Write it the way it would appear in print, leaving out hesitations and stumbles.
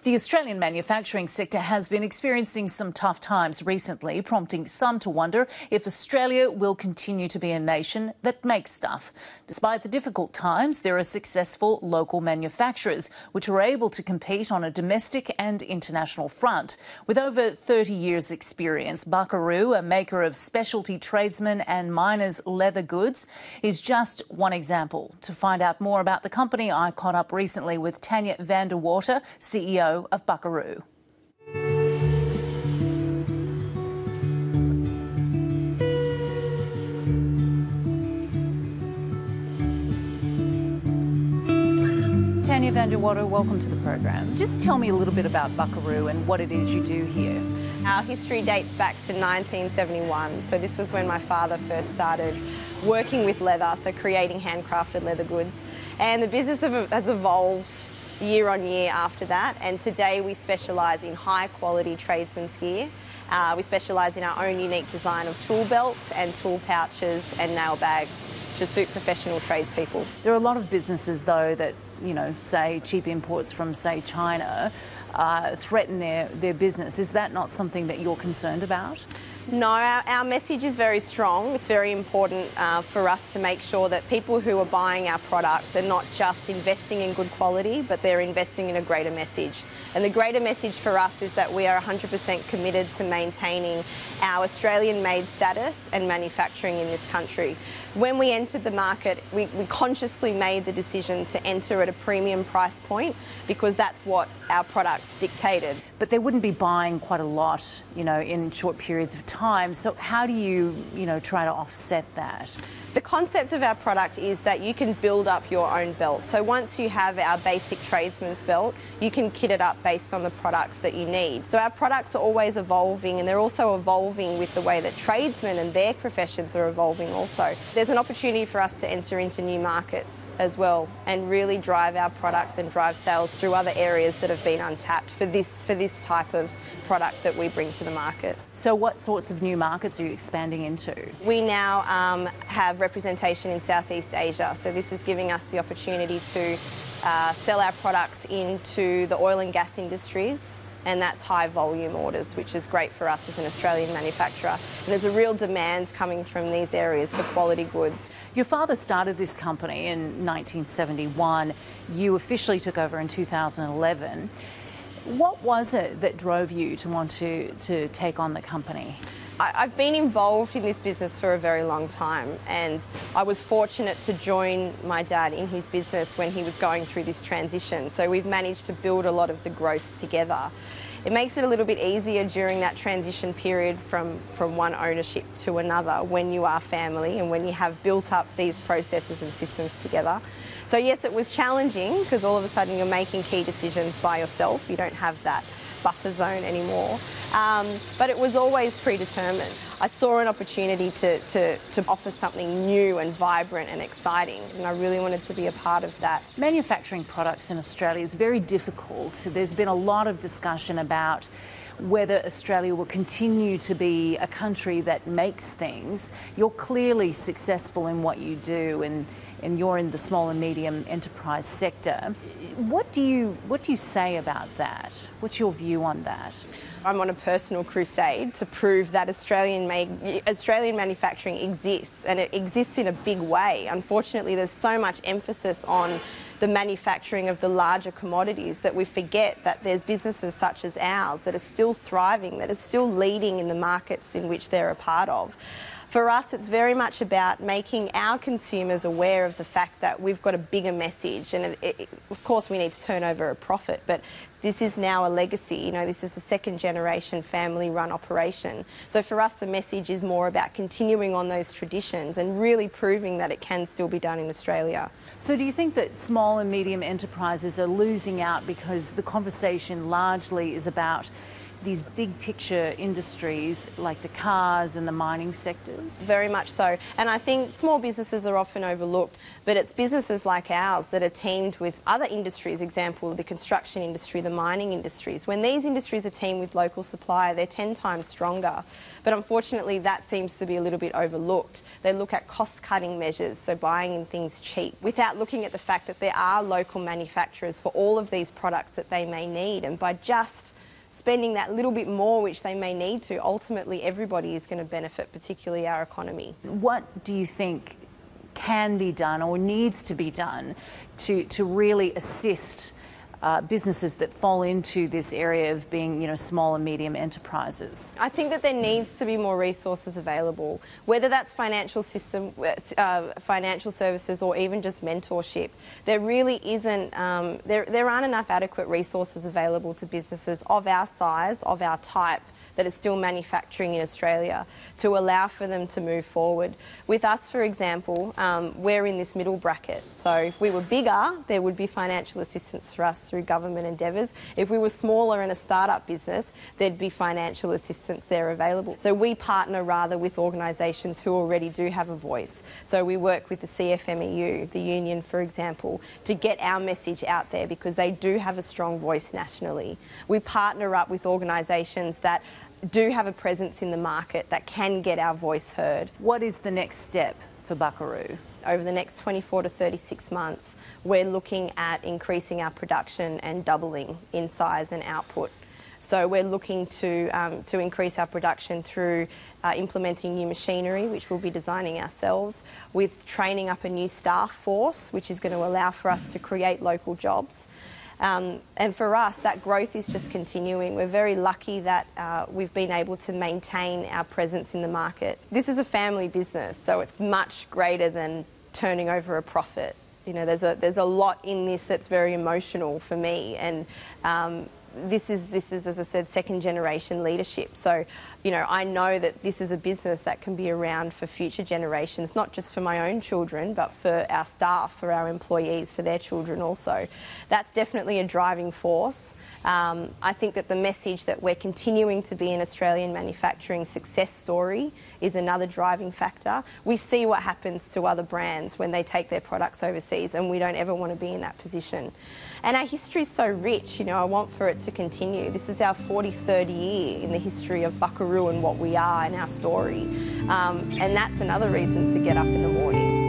The Australian manufacturing sector has been experiencing some tough times recently, prompting some to wonder if Australia will continue to be a nation that makes stuff. Despite the difficult times, there are successful local manufacturers which are able to compete on a domestic and international front. With over 30 years' experience, Buckaroo, a maker of specialty tradesmen and miners' leather goods, is just one example. To find out more about the company, I caught up recently with Tanya van der Water, CEO of Buckaroo. Tanya van der Water, welcome to the program. Just tell me a little bit about Buckaroo and what it is you do here. Our history dates back to 1971, so this was when my father first started working with leather, so creating handcrafted leather goods. And the business has evolved year on year after that, and today we specialise in high quality tradesmen's gear. We specialise in our own unique design of tool belts and tool pouches and nail bags to suit professional tradespeople. There are a lot of businesses though that, say cheap imports from, say, China threaten their business. Is that not something that you're concerned about? No, our message is very strong. It's very important for us to make sure that people who are buying our product are not just investing in good quality, but they're investing in a greater message. And the greater message for us is that we are 100% committed to maintaining our Australian-made status and manufacturing in this country. When we entered the market, we consciously made the decision to enter at a premium price point because that's what our products dictated. But they wouldn't be buying quite a lot, in short periods of time. So how do you, try to offset that? The concept of our product is that you can build up your own belt. So once you have our basic tradesman's belt, you can kit it up based on the products that you need. So our products are always evolving, and they're also evolving with the way that tradesmen and their professions are evolving also. There's an opportunity for us to enter into new markets as well and really drive our products and drive sales through other areas that have been untapped for this type of product that we bring to the market. So what sorts of new markets are you expanding into? We now have representation in Southeast Asia, so this is giving us the opportunity to sell our products into the oil and gas industries, and that's high volume orders, which is great for us as an Australian manufacturer. And there's a real demand coming from these areas for quality goods. Your father started this company in 1971. You officially took over in 2011. What was it that drove you to want to take on the company? I've been involved in this business for a very long time, and I was fortunate to join my dad in his business when he was going through this transition. So we've managed to build a lot of the growth together. It makes it a little bit easier during that transition period from one ownership to another when you are family and when you have built up these processes and systems together. So yes, it was challenging because all of a sudden you're making key decisions by yourself. You don't have that buffer zone anymore. But it was always predetermined. I saw an opportunity to offer something new and vibrant and exciting, and I really wanted to be a part of that. Manufacturing products in Australia is very difficult. So there's been a lot of discussion about whether Australia will continue to be a country that makes things. You're clearly successful in what you do, and you're in the small and medium enterprise sector. What do you say about that? What's your view on that? I'm on a personal crusade to prove that Australian manufacturing exists, and it exists in a big way. Unfortunately, there's so much emphasis on the manufacturing of the larger commodities that we forget that there's businesses such as ours that are still thriving, that are still leading in the markets in which they're a part of. For us, it's very much about making our consumers aware of the fact that we've got a bigger message, and of course we need to turn over a profit, but this is now a legacy. This is a second generation family run operation. So for us, the message is more about continuing on those traditions and really proving that it can still be done in Australia. So do you think that small and medium enterprises are losing out because the conversation largely is about these big picture industries like the cars and the mining sectors? Very much so. And I think small businesses are often overlooked, but it's businesses like ours that are teamed with other industries, example, the construction industry, the mining industries. When these industries are teamed with local supply, they're 10 times stronger. But unfortunately, that seems to be a little bit overlooked. They look at cost-cutting measures, so buying in things cheap, without looking at the fact that there are local manufacturers for all of these products that they may need. And by just spending that little bit more, which they may need to, ultimately everybody is going to benefit, particularly our economy. What do you think can be done or needs to be done to really assist businesses that fall into this area of being, small and medium enterprises? I think that there needs to be more resources available, whether that's financial services or even just mentorship. There really isn't, there aren't enough adequate resources available to businesses of our size, of our type, that are still manufacturing in Australia to allow for them to move forward. With us, for example, we're in this middle bracket. So if we were bigger, there would be financial assistance for us through government endeavours. If we were smaller and a startup business, there'd be financial assistance there available. So we partner rather with organisations who already do have a voice. So we work with the CFMEU, the union, for example, to get our message out there because they do have a strong voice nationally. We partner up with organisations that do have a presence in the market that can get our voice heard. What is the next step for Buckaroo? Over the next 24 to 36 months, we're looking at increasing our production and doubling in size and output. So we're looking to increase our production through implementing new machinery, which we'll be designing ourselves, with training up a new staff force, which is going to allow for us to create local jobs. And for us, that growth is just continuing. We're very lucky that we've been able to maintain our presence in the market. This is a family business, so it's much greater than turning over a profit. There's a lot in this that's very emotional for me, and this is, as I said, second generation leadership. So, I know that this is a business that can be around for future generations, not just for my own children, but for our staff, for our employees, for their children also. That's definitely a driving force. I think that the message that we're continuing to be an Australian manufacturing success story is another driving factor. We see what happens to other brands when they take their products overseas, and we don't ever want to be in that position. And our history is so rich, I want for it to continue. This is our 43rd year in the history of Buckaroo and what we are and our story. And that's another reason to get up in the morning.